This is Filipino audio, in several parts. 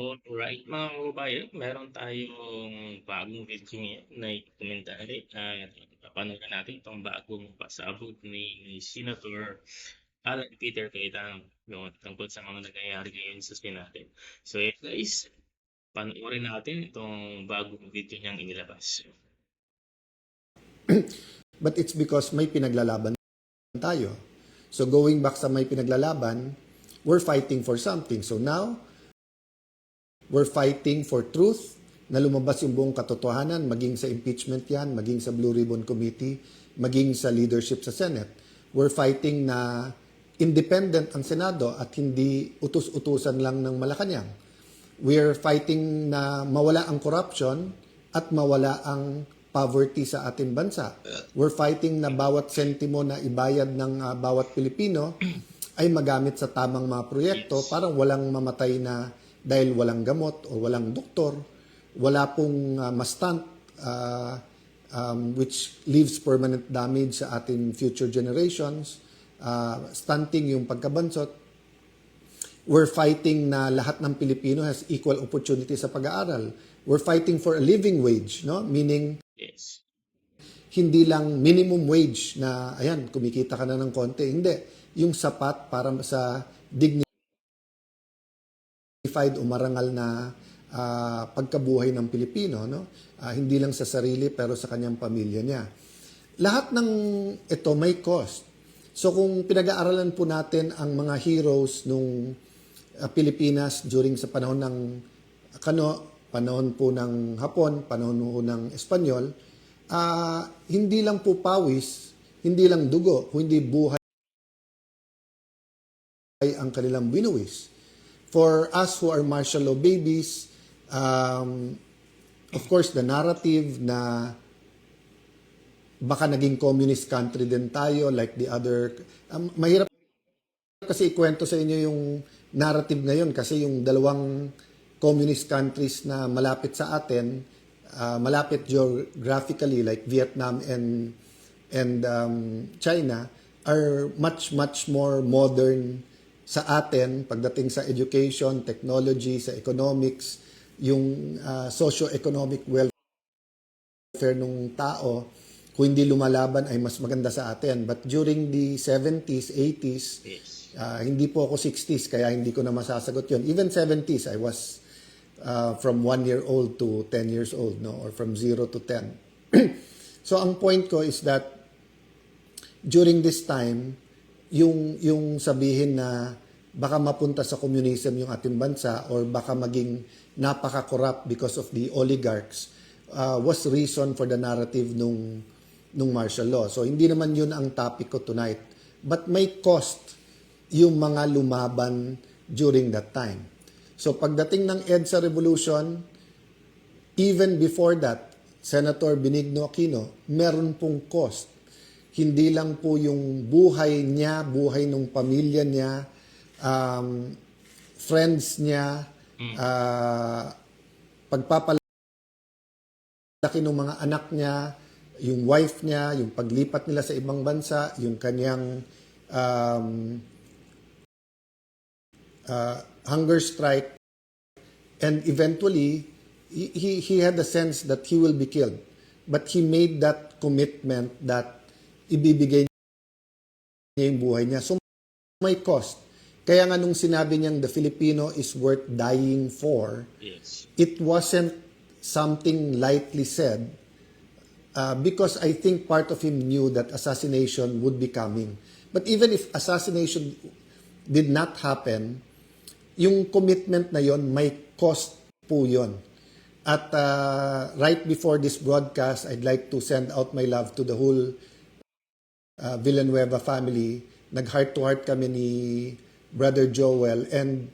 Alright mga kababayan, meron tayong bagong video ngayon na dokumentary at papanoodin natin itong bagong pasabog ni Senator Alan Peter Cayetano yung tungkol sa mga nangyayari ngayon sa Senate. So guys, panoorin natin itong bagong video niyang inilabas. But it's because may pinaglalaban tayo. So going back sa may pinaglalaban, we're fighting for something. So now, we're fighting for truth na lumabas yung buong katotohanan, maging sa impeachment yan, maging sa Blue Ribbon Committee, maging sa leadership sa Senate. We're fighting na independent ang Senado at hindi utus-utusan lang ng Malacanang. We're fighting na mawala ang corruption at mawala ang poverty sa ating bansa. We're fighting na bawat sentimo na ibayad ng bawat Pilipino ay magamit sa tamang mga proyekto para walang mamatay na dahil walang gamot o walang doktor, wala pong mastant which leaves permanent damage sa ating future generations, stunting yung pagkabansot. We're fighting na lahat ng Pilipino has equal opportunity sa pag-aaral. We're fighting for a living wage, no? Meaning, Yes. hindi lang minimum wage na, ayan, kumikita ka na ng konti. Hindi. Yung sapat para sa dignified o marangal na pagkabuhay ng Pilipino, no? Hindi lang sa sarili pero sa kanyang pamilya niya. Lahat ng ito may cost. So kung pinag-aaralan po natin ang mga heroes nung Pilipinas during sa panahon ng panahon po ng Hapon, panahon po ng Espanyol, hindi lang po pawis, hindi lang dugo, hindi buhay ang kanilang binuwis. For us who are martial law babies, of course, the narrative na baka naging communist country din tayo like the other. Mahirap kasi ikwento sa inyo yung narrative ngayon kasi yung dalawang communist countries na malapit sa atin, malapit geographically like Vietnam and China are much more modern sa atin pagdating sa education, technology, sa economics, yung socio-economic welfare ng tao, kung hindi lumalaban ay mas maganda sa atin. But during the 70s, 80s, Yes. hindi po ako 60s kaya hindi ko na masasagot yun. Even 70s, I was from 1 year old to 10 years old, no? Or from 0 to 10. So ang point ko is that during this time, yung sabihin na baka mapunta sa communism yung ating bansa or baka maging napaka-corrupt because of the oligarchs was reason for the narrative nung martial law. So hindi naman yun ang topic ko tonight. But may cost yung mga lumaban during that time. So pagdating ng EDSA Revolution, even before that, Senator Benigno Aquino, meron pong cost. Hindi lang po yung buhay niya, buhay ng pamilya niya, friends niya, pagpapalaki ng mga anak niya, yung wife niya, yung paglipat nila sa ibang bansa, yung kanyang hunger strike, and eventually, he had the sense that he will be killed. But he made that commitment that ibibigay niya yung buhay niya. So may cost. Kaya nga nung sinabi niyang the Filipino is worth dying for, Yes. it wasn't something lightly said because I think part of him knew that assassination would be coming. But even if assassination did not happen, yung commitment na yon may cost po yon. At right before this broadcast, I'd like to send out my love to the whole Villanueva family. Nag-heart-to-heart kami ni Brother Joel. And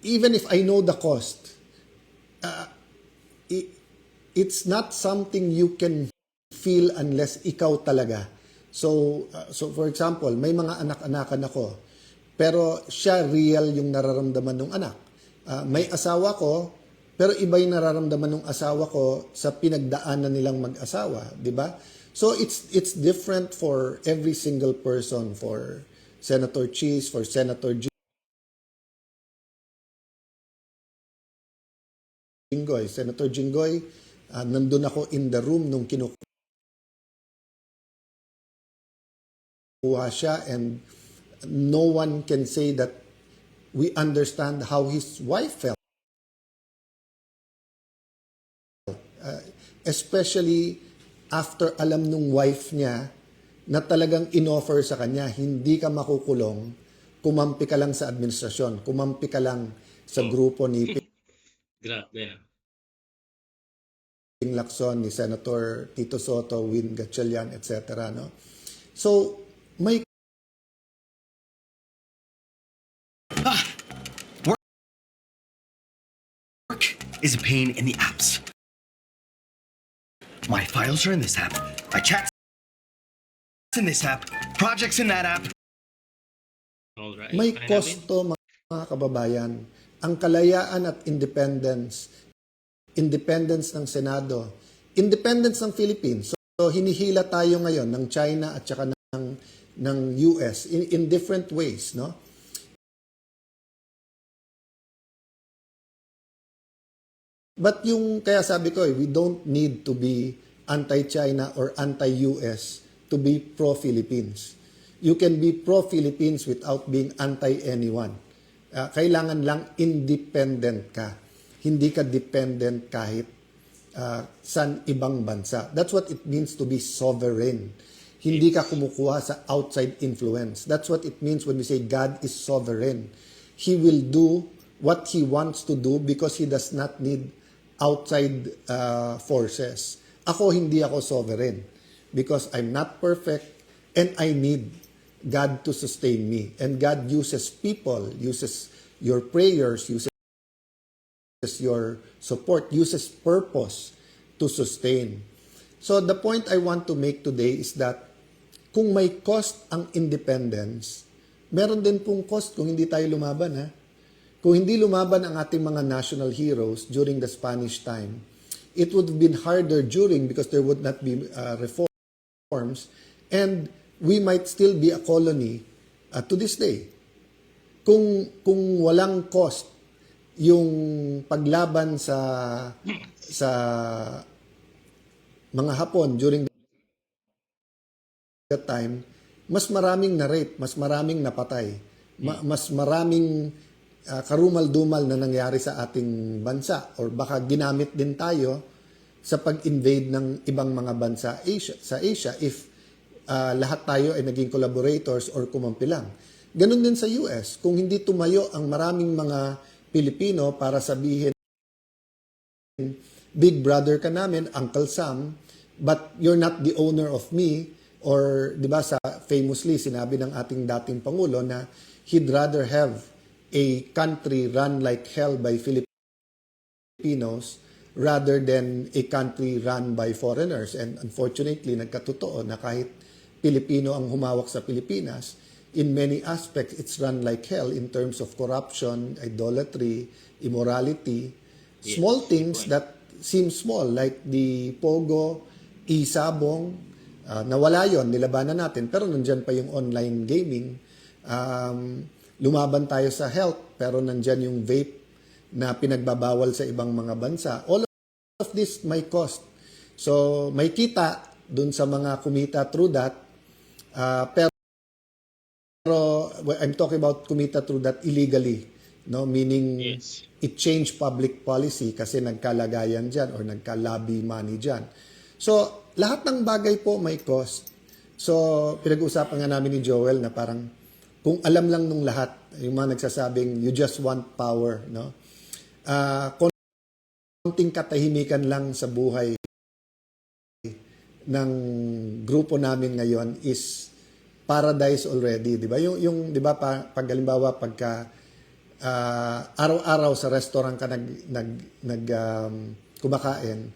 even if I know the cost, it's not something you can feel unless ikaw talaga. So for example, may mga anak-anakan ako, pero siya real yung nararamdaman ng anak. May asawa ko, pero iba yung nararamdaman ng asawa ko sa pinagdaanan nilang mag-asawa, di ba? So it's different for every single person, for Senator Cheese, for Senator Jinggoy. Senator Jinggoy, nandun ako in the room nung kinukuha siya, and no one can say that we understand how his wife felt. Especially after alam nung wife niya na talagang inoffer sa kanya, hindi ka makukulong, kumampi ka lang sa administrasyon, kumampi ka lang sa grupo ni Grabe. Ping Lacson, ni Senator Tito Soto, Win Gatchalian, etc. No? So, may Work is a pain in the apps. My files are in this app. My chats in this app. Projects in that app. Alright. may Kaya natin. kosto, mga kababayan. Ang kalayaan at independence ng Senado, independence ng Philippines. So hinihila tayo ngayon ng China at saka ng US in different ways, no? But kaya sabi ko, we don't need to be anti-China or anti-US to be pro-Philippines. You can be pro-Philippines without being anti-anyone. Kailangan lang independent ka. Hindi ka dependent kahit sa ibang bansa. That's what it means to be sovereign. Hindi ka kumukuha sa outside influence. That's what it means when we say God is sovereign. He will do what He wants to do because He does not need outside forces. Hindi ako sovereign because I'm not perfect and I need God to sustain me. And God uses people, uses your prayers, uses your support, uses purpose to sustain. So the point I want to make today is that kung may cost ang independence, meron din pong cost kung hindi tayo lumaban, ha? Kung hindi lumaban ang ating mga national heroes during the Spanish time, it would have been harder during because there would not be reforms, and we might still be a colony to this day. Kung walang cost yung paglaban sa mga Hapon during that time, mas maraming na-rape, mas maraming napatay, mas maraming karumal-dumal na nangyari sa ating bansa, or baka ginamit din tayo sa pag-invade ng ibang mga bansa sa Asia if lahat tayo ay naging collaborators or kumampi lang. Ganun din sa US. Kung hindi tumayo ang maraming mga Pilipino para sabihin, big brother ka namin, Uncle Sam, but you're not the owner of me, or di ba famously sinabi ng ating dating Pangulo na he'd rather have a country run like hell by Filipinos rather than a country run by foreigners. And unfortunately, nagkatotoo na kahit Pilipino ang humawak sa Pilipinas, in many aspects, it's run like hell in terms of corruption, idolatry, immorality, small things that seem small, like the Pogo, Isabong, nawala yon, nilabanan natin, pero nandyan pa yung online gaming. Lumaban tayo sa health, pero nandyan yung vape na pinagbabawal sa ibang mga bansa. All of this may cost. So, may kita dun sa mga kumita through that. Pero I'm talking about kumita through that illegally. No? Meaning, Yes. it changed public policy kasi nagkalagayan dyan or nagka-lobby money dyan. So, lahat ng bagay po may cost. So, pinag-uusapan nga namin ni Joel na parang kung alam lang nung lahat, yung mga nagsasabing you just want power, no? Konting katahimikan lang sa buhay ng grupo namin ngayon is paradise already, di ba? Yung di ba pag halimbawa pagka araw-araw sa restaurant ka kumakain,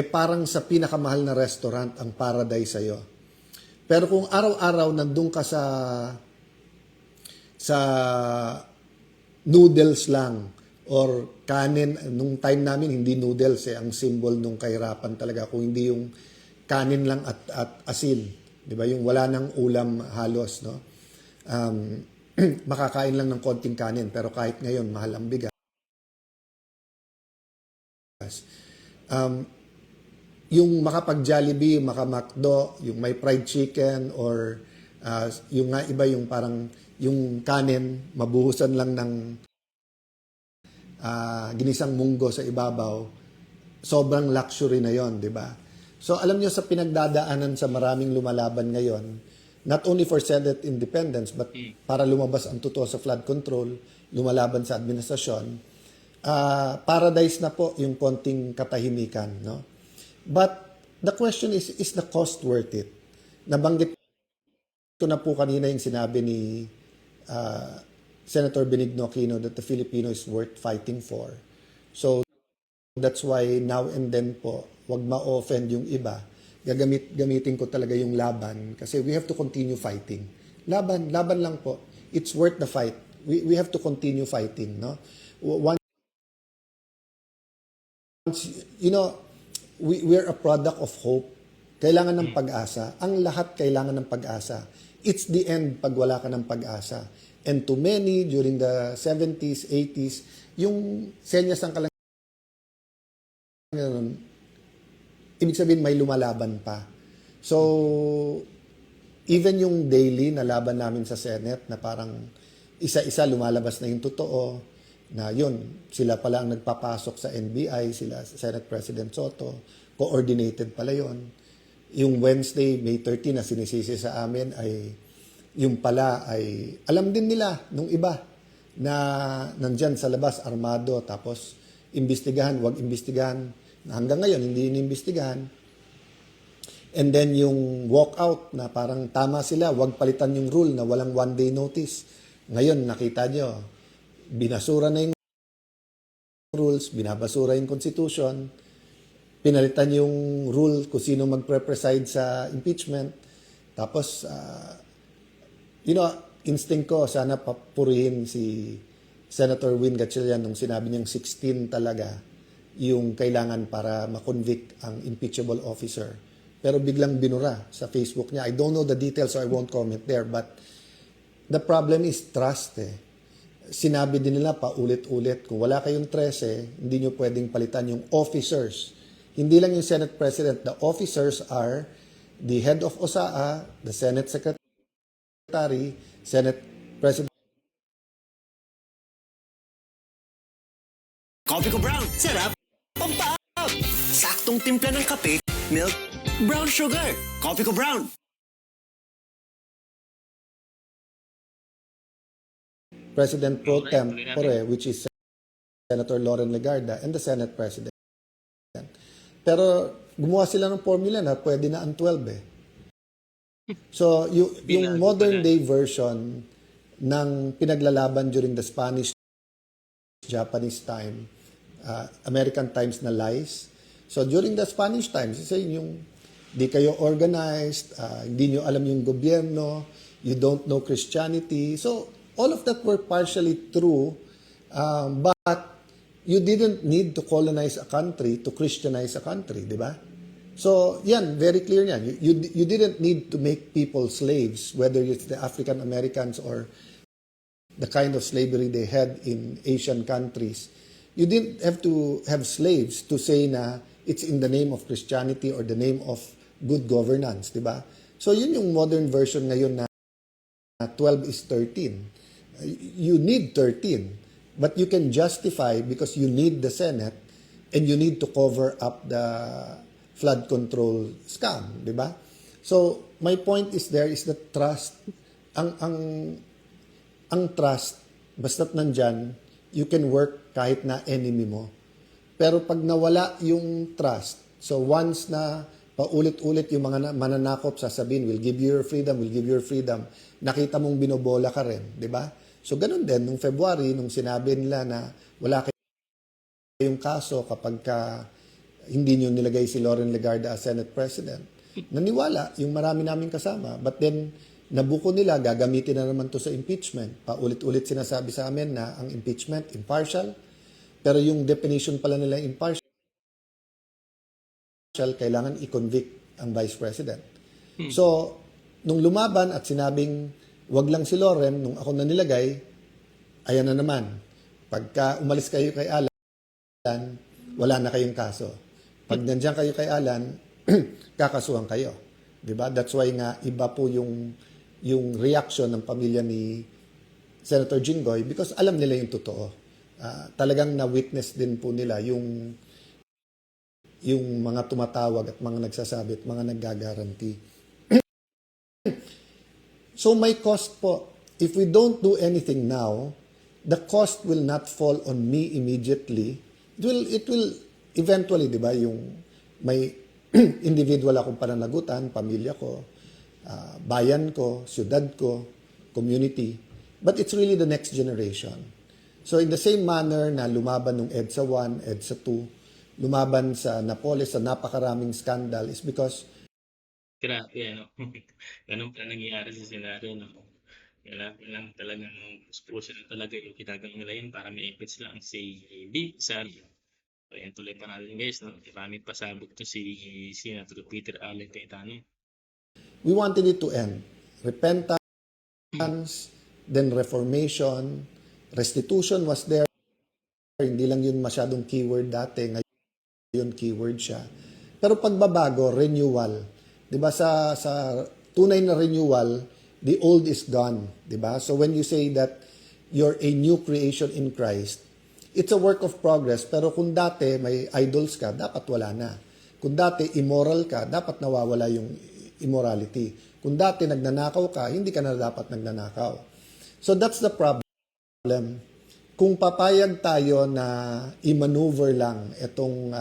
parang sa pinakamahal na restaurant ang paradise sa'yo. Pero kung araw-araw nandun ka sa noodles lang or kanin, nung time namin hindi noodles ang symbol nung kahirapan talaga, kung hindi yung kanin lang at asin, di ba, yung wala nang ulam halos, no? Makakain lang ng konting kanin, pero kahit ngayon mahal ang bigas. yung makapag-Jollibee, maka-McDo, yung may fried chicken or yung nga iba yung parang yung kanin, mabuhusan lang ng ginisang munggo sa ibabaw, sobrang luxury na yon, di ba? So alam nyo sa pinagdadaanan sa maraming lumalaban ngayon, not only for Senate independence, but para lumabas ang totoo sa flood control, lumalaban sa administrasyon, paradise na po yung konting katahimikan, no? But the question is the cost worth it? Nabanggit ko na po kanina yung sinabi ni Senator Benigno Aquino that the Filipino is worth fighting for. So that's why now and then po, wag ma-offend yung iba. Gamitin ko talaga yung laban kasi we have to continue fighting. Laban lang po. It's worth the fight. We have to continue fighting, no? Once, you know, we're a product of hope. Kailangan ng pag-asa. Ang lahat kailangan ng pag-asa. It's the end pag wala ka ng pag-asa. And to many, during the 70s, 80s, yung senyas ng kalangitan, ibig sabihin may lumalaban pa. So, even yung daily na laban namin sa Senate na parang isa-isa lumalabas na yung totoo, na yun, sila pala ang nagpapasok sa NBI, sila Senate President Soto, coordinated pala yun. Yung Wednesday, May 13 na sinisisi sa amin ay yung pala ay alam din nila nung iba na nandyan sa labas armado tapos imbestigahan, wag imbestigahan. Hanggang ngayon, hindi inimbestigahan. And then yung walkout na parang tama sila, wag palitan yung rule na walang one-day notice. Ngayon, nakita nyo, binasura na yung rules, binabasura yung constitution, pinalitan yung rule kung sino magpre-preside sa impeachment. Tapos, instinct ko, sana papurihin si Senator Win Gatchalian nung sinabi niyang 16 talaga yung kailangan para makonvict ang impeachable officer. Pero biglang binura sa Facebook niya. I don't know the details so I won't comment there. But the problem is trust Sinabi din nila paulit-ulit, kung wala kayong 13, hindi nyo pwedeng palitan yung officers. Hindi lang yung Senate President. The officers are the head of OSAA, the Senate Secretary, Senate President. Coffee ko brown, sarap, pampap! Saktong timpla ng kape, milk, brown sugar. Coffee ko brown. President Pro Tempore, which is Senator Loren Legarda, and the Senate President. Pero gumawa sila ng formula na pwede na ang 12 So, yung modern day version ng pinaglalaban during the Spanish-Japanese time, American times na lies. So, during the Spanish times, yung di kayo organized, hindi nyo alam yung gobyerno, you don't know Christianity. So, all of that were partially true, but you didn't need to colonize a country to Christianize a country, di ba? So, yan, very clear yan. You didn't need to make people slaves, whether it's the African Americans or the kind of slavery they had in Asian countries. You didn't have to have slaves to say na it's in the name of Christianity or the name of good governance, di ba? So, yun yung modern version ngayon na 12 is 13. You need 13, but you can justify because you need the Senate and you need to cover up the flood control scam, di ba? So, my point is there is the trust. Ang trust, basta't nandyan, you can work kahit na enemy mo. Pero pag nawala yung trust, so once na paulit-ulit yung mga mananakop sasabihin, we'll give you your freedom, we'll give you your freedom, nakita mong binobola ka rin, di ba? So, ganun din, nung February, nung sinabi nila na wala kayong kaso kapag hindi nyo nilagay si Loren Legarda as Senate President, naniwala yung marami namin kasama. But then, nabuko nila, gagamitin na naman to sa impeachment. Paulit-ulit sinasabi sa amin na ang impeachment, impartial. Pero yung definition pala nila impartial, kailangan i-convict ang Vice President. So, nung lumaban at sinabing, wag lang si Loren, nung ako na nilagay, ayan na naman. Pagka umalis kayo kay Alan, wala na kayong kaso. Pag nandiyan kayo kay Alan, kakasuhan kayo. 'Di ba? That's why nga iba po yung reaction ng pamilya ni Senator Jinggoy because alam nila yung totoo. Talagang na-witness din po nila yung mga tumatawag at mga nagsasabi at mga naggagaranti. So may cost po. If we don't do anything now, the cost will not fall on me immediately. It will eventually, di ba, yung may individual akong pananagutan, pamilya ko, bayan ko, syudad ko, community. But it's really the next generation. So in the same manner na lumaban ng EDSA 1, EDSA 2, lumaban sa Napoles sa napakaraming scandal is because Grabe, ano? Ganun pala nangyayari sa Senado, no? Kailangan lang talagang puso na talaga yung ginagawa nila yun para may epits lang si B. Sari. So, yan tuloy pa natin guys, no? Maraming pasabog to si Senator Peter Allen Cayetano. we wanted it to end. Repentance, then reformation, restitution was there. Hindi lang yun masyadong keyword dati, ngayon keyword siya. Pero pagbabago, renewal. 'Di ba sa tunay na renewal, the old is gone, 'di ba? So when you say that you're a new creation in Christ, it's a work of progress, pero kung dati may idols ka, dapat wala na. Kung dati immoral ka, dapat nawawala yung immorality. Kung dati nagnanakaw ka, hindi ka na dapat nagnanakaw. So that's the problem. Kung papayag tayo na i-maneuver lang itong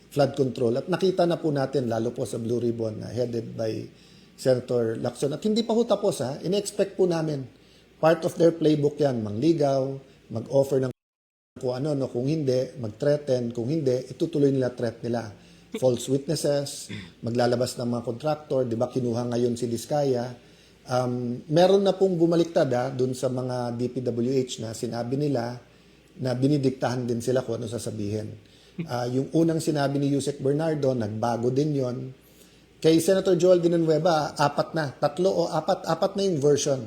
flood control, at nakita na po natin, lalo po sa Blue Ribbon, headed by Senator Lacson, at hindi pa ho tapos, in-expect po namin, part of their playbook yan, mangligaw, mag-offer ng kung ano, no, kung hindi, mag-threaten, kung hindi, itutuloy nila threat nila. False witnesses, maglalabas ng mga contractor, di ba kinuha ngayon si Diskaya. Meron na pong bumaliktad dun sa mga DPWH na sinabi nila na binidiktahan din sila kung ano sasabihin. Yung unang sinabi ni Yusek Bernardo, nagbago din yon. Kay Senator Joel Villanueva, apat na yung version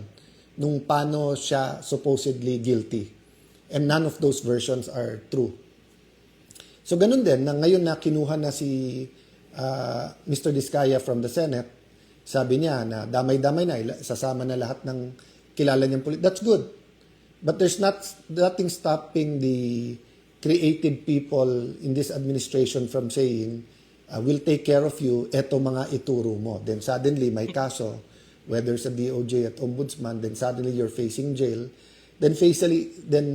nung paano siya supposedly guilty. And none of those versions are true. So ganun din, na ngayon na kinuha na si Mr. Diskaya from the Senate, sabi niya na damay-damay na, sasama na lahat ng kilala niyang police. That's good. But there's nothing stopping the creative people in this administration from saying, we'll take care of you, eto mga ituro mo. Then suddenly, may kaso, whether sa DOJ at Ombudsman, then suddenly you're facing jail. Then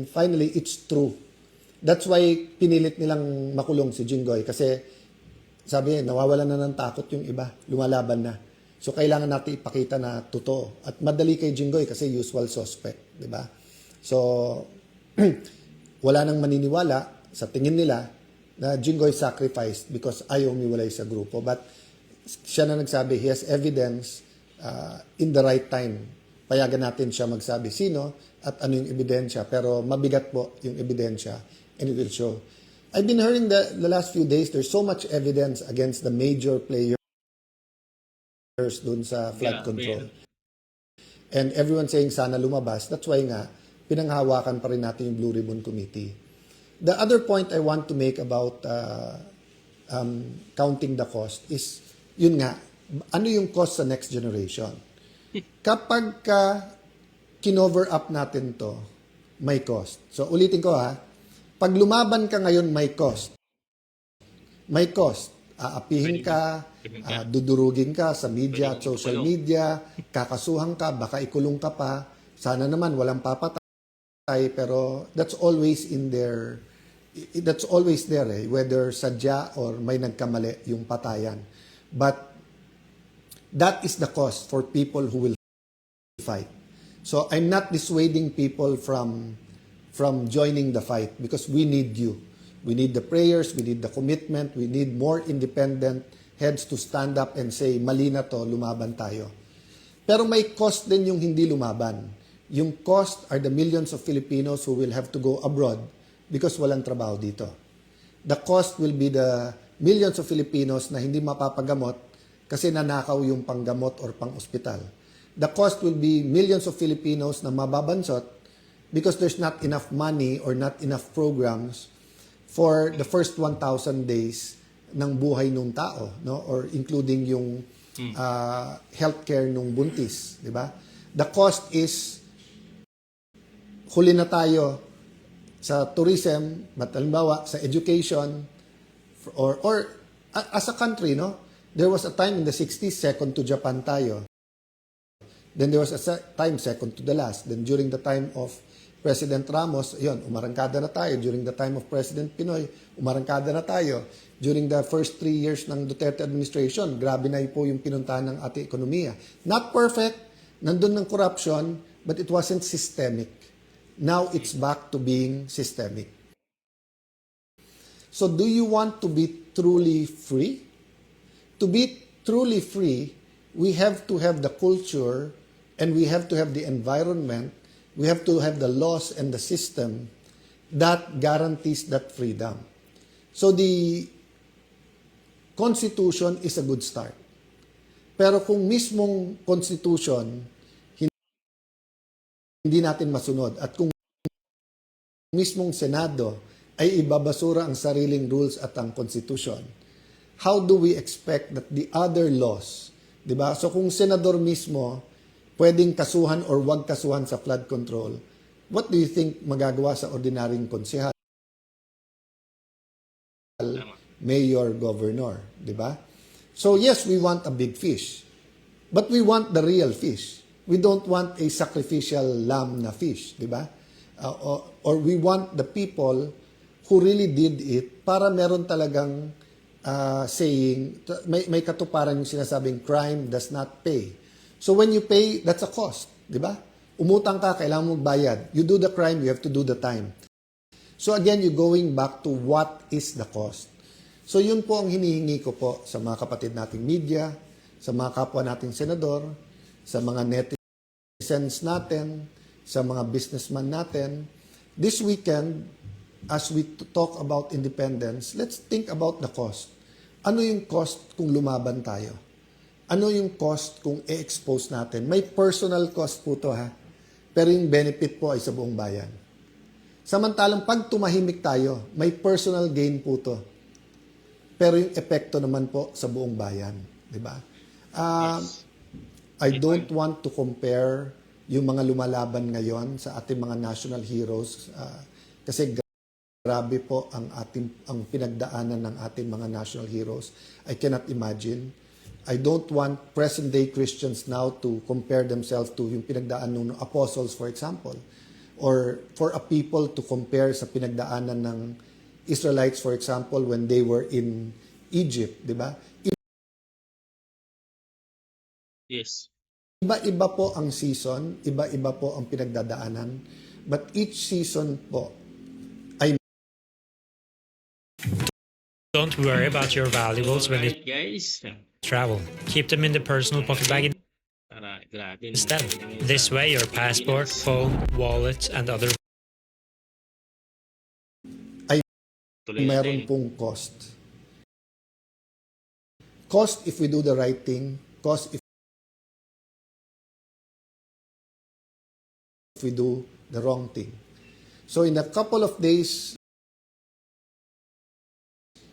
finally, it's true. That's why pinilit nilang makulong si Jinggoy kasi sabi niya, nawawalan na ng takot yung iba, lumalaban na. So kailangan natin ipakita na totoo. At madali kay Jinggoy kasi usual suspect, di ba? So wala nang maniniwala sa tingin nila na Jinggoy sacrificed because ayaw umiwalay sa grupo. But siya na nagsabi, he has evidence in the right time. Payagan natin siya magsabi sino at ano yung ebidensya. Pero mabigat po yung ebidensya and it will show. I've been hearing the last few days, there's so much evidence against the major players dun sa flood control. And everyone saying sana lumabas. That's why nga, pinanghawakan pa rin natin yung Blue Ribbon Committee. The other point I want to make about counting the cost is, yun nga, ano yung cost sa next generation? Kapag kinover up natin to, may cost. So ulitin ko pag lumaban ka ngayon, may cost. May cost. Aapihin ka, dudurugin ka sa media at social media, kakasuhan ka, baka ikulong ka pa. Sana naman walang papatay. Pero that's always there whether sadya or may nagkamali yung patayan. But that is the cost for people who will fight. So I'm not dissuading people from joining the fight because we need you. We need the prayers, we need the commitment, we need more independent heads to stand up and say, mali na to, lumaban tayo. Pero may cost din yung hindi lumaban. Yung cost are the millions of Filipinos who will have to go abroad because walang trabaho dito. The cost will be the millions of Filipinos na hindi mapapagamot kasi nanakaw yung panggamot or pang-ospital. The cost will be millions of Filipinos na mababansot because there's not enough money or not enough programs for the first 1,000 days ng buhay nung tao, no? Or including yung healthcare nung buntis, di ba? The cost is, huli na tayo sa tourism, but halimbawa sa education, or as a country, no? There was a time in the 60s, second to Japan tayo. Then there was a time second to the last. Then during the time of President Ramos, yun, umarangkada na tayo. During the time of President Pinoy, umarangkada na tayo. During the first 3 years ng Duterte administration, grabe na po yung pinuntahan ng ating ekonomiya. Not perfect, nandun ng corruption, but it wasn't systemic. Now it's back to being systemic. So do you want to be truly free? To be truly free, we have to have the culture and we have to have the environment, we have to have the laws and the system that guarantees that freedom. So the Constitution is a good start. Pero kung mismong Constitution hindi natin masunod at kung mismong Senado ay ibabasura ang sariling rules at ang Constitution, how do we expect that the other laws, di ba? So kung senador mismo pwedeng kasuhan or wag kasuhan sa flood control, what do you think magagawa sa ordinaryong konsehal, mayor, governor, di ba? So yes, we want a big fish, but we want the real fish. We don't want a sacrificial lamb na fish, di ba? Or we want the people who really did it para meron talagang saying, may katuparan yung sinasabing crime does not pay. So when you pay, that's a cost, di ba? Umutang ka, kailangan mo magbayad. You do the crime, you have to do the time. So again, you're going back to what is the cost. So yun po ang hinihingi ko po sa mga kapatid nating media, sa mga kapwa nating senador, sa mga netizens natin, sa mga businessman natin. This weekend, as we talk about independence, let's think about the cost. Ano yung cost kung lumaban tayo? Ano yung cost kung i-expose natin? May personal cost po to, ha? Pero yung benefit po ay sa buong bayan. Samantalang pag tumahimik tayo, may personal gain po to. Pero yung epekto naman po sa buong bayan. Di ba? I don't want to compare yung mga lumalaban ngayon sa ating mga national heroes kasi grabe po ang pinagdaanan ng ating mga national heroes. I cannot imagine. I don't want present-day Christians now to compare themselves to yung pinagdaanan ng apostles, for example. Or for a people to compare sa pinagdaanan ng Israelites, for example, when they were in Egypt, di ba? Yes. Iba-iba po ang season, iba-iba po ang pinagdadaanan, but each season po ay Don't worry about your valuables when you Alright, guys. travel. Keep them in the personal pocket bag Grabe. instead. This way, your passport, phone, wallet, and other Tuloy meron natin. pong cost. Cost if we do the right thing, cost if we do the wrong thing. So in a couple of days,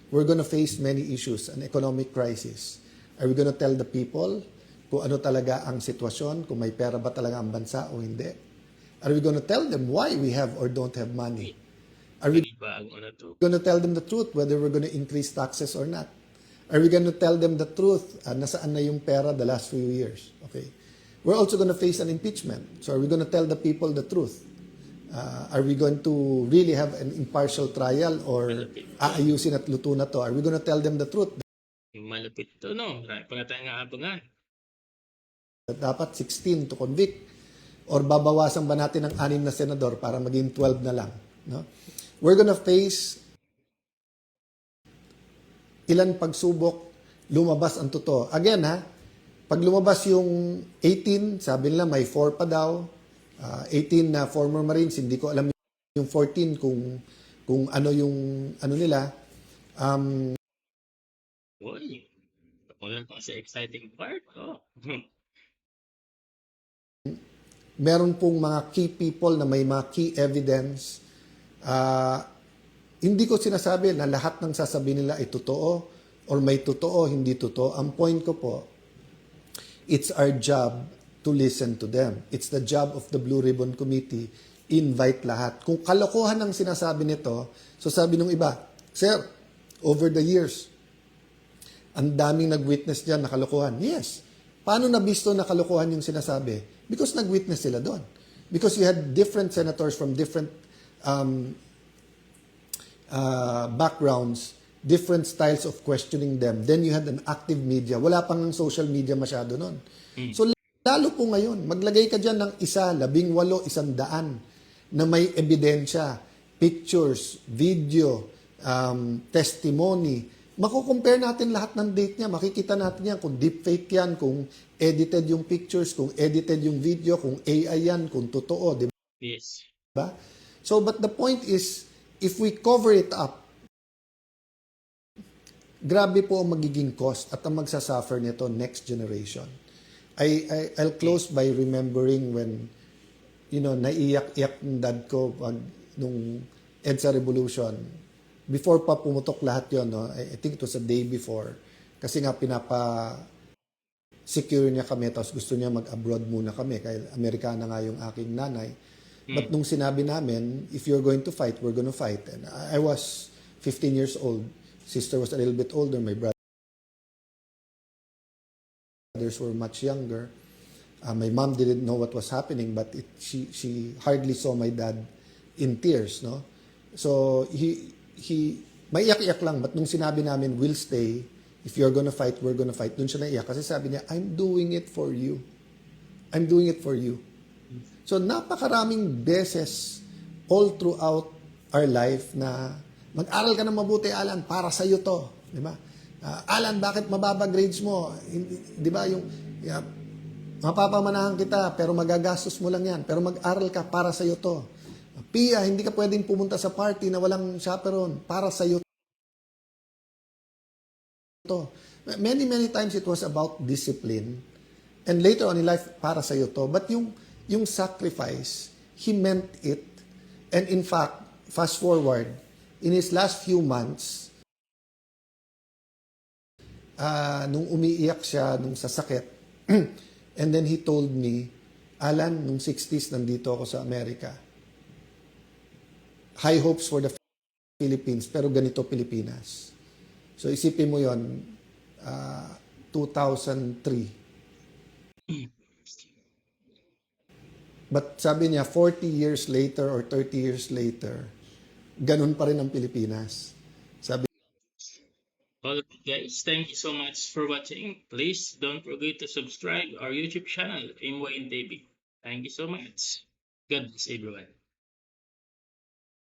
we're going to face many issues, an economic crisis. Are we going to tell the people kung ano talaga ang sitwasyon, kung may pera ba talaga ang bansa o hindi? Are we going to tell them why we have or don't have money? Are we Iba ang ano to. going to tell them the truth whether we're going to increase taxes or not? Are we going to tell them the truth? Nasaan na yung pera the last few years? Okay. We're also going to face an impeachment. So are we going to tell the people the truth? Are we going to really have an impartial trial or aayusin at luto na to? Are we going to tell them the truth? Yung malapit to, no? Marami pa nga tayong aabangan. That dapat 16 to convict or babawasan ba natin ng 6 na senador para maging 12 na lang? No? We're gonna face ilan pagsubok, lumabas ang totoo. Again, ha, pag lumabas yung 18, sabi nila may 4 pa daw, 18 na former Marines, hindi ko alam yung 14 kung ano yung ano nila. Uy, wala pa sa exciting part. Oh. Meron pong mga key people na may mga key evidence. Hindi ko sinasabi na lahat ng sasabihin nila ay totoo or may totoo, hindi totoo. Ang point ko po, it's our job to listen to them. It's the job of the Blue Ribbon Committee. Invite lahat. Kung kalokohan ang sinasabi nito, so sabi nung iba, Sir, over the years, ang daming nag-witness dyan na kalokohan. Yes. Paano nabisto na kalokohan yung sinasabi? Because nag-witness sila doon. Because you had different senators from different backgrounds, different styles of questioning them. Then you had an active media. Wala pang social media masyado nun. So lalo po ngayon, maglagay ka dyan ng 1, 18, 100 na may ebidensya, pictures, video, testimony. Makukompare natin lahat ng date niya. Makikita natin yan kung deepfake yan, kung edited yung pictures, kung edited yung video, kung AI yan, kung totoo. Di Yes. ba? So, but the point is, if we cover it up, grabe po ang magiging cost at ang magsasuffer nito next generation. I'll close by remembering when, naiyak-iyak ng dad ko pag nung EDSA Revolution. Before pa pumutok lahat yon, no? I think it was a day before. Kasi nga secure niya kami, tapos gusto niya mag-abroad muna kami, kaya Amerikana nga yung aking nanay. But nung sinabi namin, if you're going to fight, we're going to fight. And I was 15 years old. Sister was a little bit older. My brothers were much younger. My mom didn't know what was happening, but she hardly saw my dad in tears, no? So maiyak-iyak lang, but nung sinabi namin, we'll stay, if you're gonna fight, we're gonna fight, dun siya naiyak kasi sabi niya, I'm doing it for you. I'm doing it for you. So napakaraming beses all throughout our life na mag-aral ka ng mabuti, Alan, para sa iyo to, di ba? Alan, bakit mababa grades mo? Di ba yung mapapamanahan kita pero magagastos mo lang yan, pero mag-aral ka, para sa iyo to. Pia, hindi ka pwedeng pumunta sa party na walang chaperone, para sa iyo to. Many times it was about discipline, and later on in life, para sa iyo to. But yung sacrifice, he meant it. And in fact, fast forward, in his last few months, nung umiiyak siya, nung sasakit, and then he told me, Alan, nung 60s, nandito ako sa Amerika. High hopes for the Philippines, pero ganito Pilipinas. So isipin mo yon, 2003. But sabi niya, 40 years later or 30 years later, ganun pa rin ang Pilipinas. Sabi Well, guys, thank you so much for watching. Please don't forget to subscribe our YouTube channel, MYN TV. Thank you so much. God bless everyone.